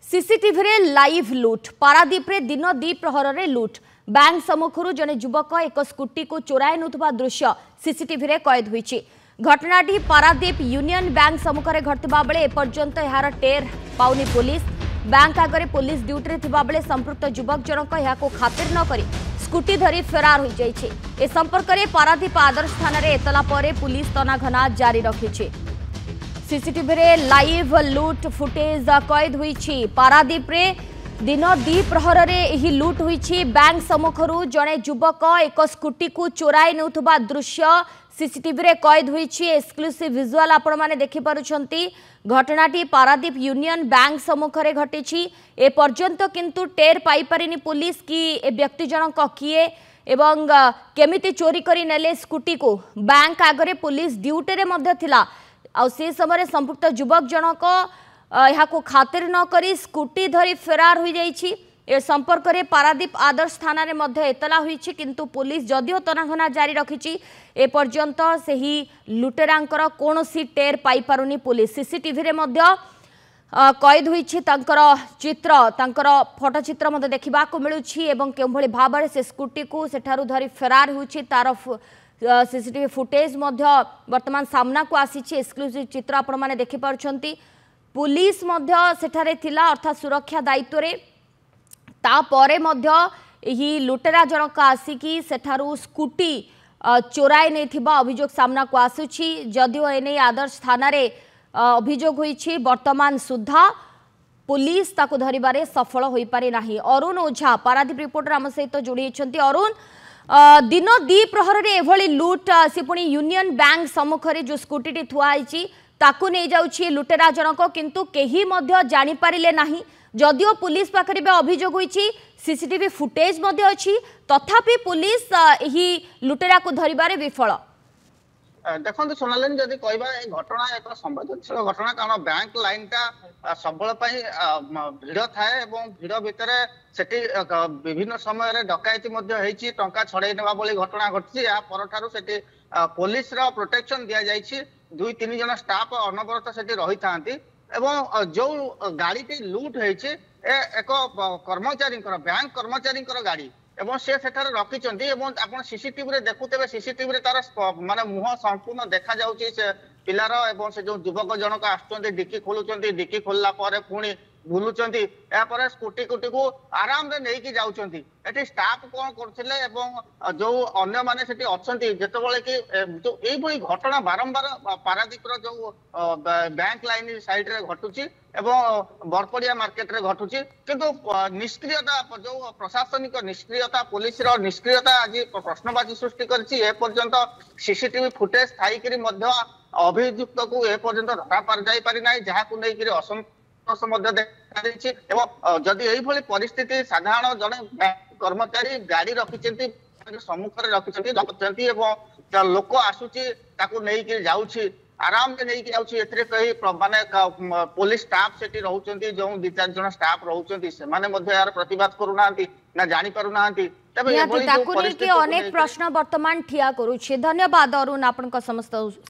CCTV रे live लुट पारादीप रे दिन द्विप्रहर रे लुट बैंक सम्मुखर जने युवक एक स्कूटी को चोराई नुथबा दृश्य सीसीटीवी रे कैद होईछि। घटनाटी पारादीप यूनियन बैंक सम्मुखरे घटवा बेले एपर्यंत यार टेर पाउनी पुलिस। बैंक आगे पुलिस ड्यूटी थिबा बेले संपृक्त युवक जनक याको खातिर न करी स्कूटी धरी फरार हो जाइछि। ए संपर्क में पारादीप आदर्श थाना रे एतला परे पुलिस तनाघना जारी रखिछि। सीसीटीवी रे लाइव लुट फुटेज कैद होईछि। पारादीप रे दिन द्विप्रहर रे एही लुट होईछि। बैंक सम्मुखरु जने युवक एक स्कूटी को चोराई नेउथबा दृश्य सीसीटीवी रे कैद होईछि। एक्सक्लूसिव विजुअल आपण माने देखि पारुछंती। घटनाटी पारादीप यूनियन बैंक सम्मुखरे घटिछि। ए पर्यंत किंतु टेर पाई परिनी पुलिस की ए व्यक्ति जनक किए एवं केमिति चोरी करी नेले स्कूटी को। बैंक आगरे पुलिस ड्यूटी रे मध्य थिला आ से समय संपुक्त युवक जनक यहाँ खातिर न करी स्कूटी धरी फरार हो जाइछि। ए संपर्क में पारादीप आदर्श थाना रे मध्य एतला होईछि किंतु पुलिस जदिओ तनाघना जारी रखिछि ए पर्यंत सेही लुटेरांकर कोनोसी टेर पाई पारुनी पुलिस। सीसीटीवी रे मध्य कैद होईछि तांकर चित्र तांकर फोटो चित्र मध्य देखिबा को मिलुछि एवं केभଳି भाबरे से स्कूटी को सेठारु धरी फरार होईछि तार सीसीटीवी फुटेज मध्य वर्तमान सामना को आसीछि। एक्सक्लूसिव चित्र आपण माने देखि पारुछंती। पुलिस मध्य सेठारे थिला अर्थात सुरक्षा दायित्व रे तापरे मध्य एही लुटेरा जनक आसिकी सेठारु स्कूटी चोराई नेथिबा अभियोग सामना को आसुछि। जदिओ एने आदर्श थाना रे अभियोग होईछि वर्तमान सुधा पुलिस ताको धरिबारे सफल होई पारे नाही। अरुण ओझा पारादीप रिपोर्टर आम सहित जोड़ी छंती। अरुण दिन द्विप्रहर रे एभली लुट से पुणी यूनियन बैंक सम्मुखरे जो स्कूटी टी थुआ आइछि ताकू नहीं जाउछि लुटेरा जनक किंतु केही मध्य जानि पारिले नाही। जदिओ पुलिस पाखरे बे अभियोग होईछि सीसीटीवी फुटेज मध्य अछि तथापि पुलिस एही लुटेरा को धरिबारे विफल। देखो सोनालिनी जदि कहबा ए घटना एक संवेदनशील घटना कारण बैंक लाइन टा सबल भिड़ थाए एवं भिड़ भितर सेठी विभिन्न समय रे डकायती मध्य हेछि टंका छड़ाई नेबा बोली घटना घटछि। या परठारु सेठी पुलिस रो प्रोटेक्शन दिया जाइछि। 2-3 जन स्टाफ अनवरत सेठी रही थांती एवं जो गाड़ी टी लूट हेछि एक कर्मचारी बैंक कर्मचारी गाड़ी एवं से सेठारे रखिचंती एवं आपण सीसीटीवी रे देखुतेबे सीसीटीवी रे तार माने मुह संपूर्ण देखा जाउची से पिलार एवं से जो युवक जनक आछुचंती डिक्की खोलुचंती डिक्की खोलला परे पुणी बुलुचंती या पर स्कूटी को आराम रे नेकी जाउचंती। एठी स्टाफ कोन करथिले एवं जो अन्य माने सेठी अछंती जेतबेले कि जो एई भई घटना बारंबार पारादीप रो जो बैंक लाइन साइड रे घटुची एवं बरपड़िया मार्केट रे घटुची किंतु निष्क्रियता जो प्रशासनिक निष्क्रियता पुलिस रो निष्क्रियता आज प्रश्नवाची सृष्टि करछि। ए पर्यंत सीसीटीवी फुटेज थाई करी मध्य अभियुक्त को ए पर्यंत धरा पार जाई पारि नै जहा को नै करी जदि यही परिस्थिति साधारण जड़े कर्मचारी गाड़ी रखिंट सम्मुखें रखिंट लोक आसूची नहीं आराम से नहीं जाऊँगी कहीं माने पुलिस स्टाफ से रोचे जो 2-4 जन स्टाफ रोचे से यार प्रतिवाद करूना ना जानी पारु ना अनेक प्रश्न वर्तमान ठिया करुछि। धन्यवाद अरुण आपन समस्त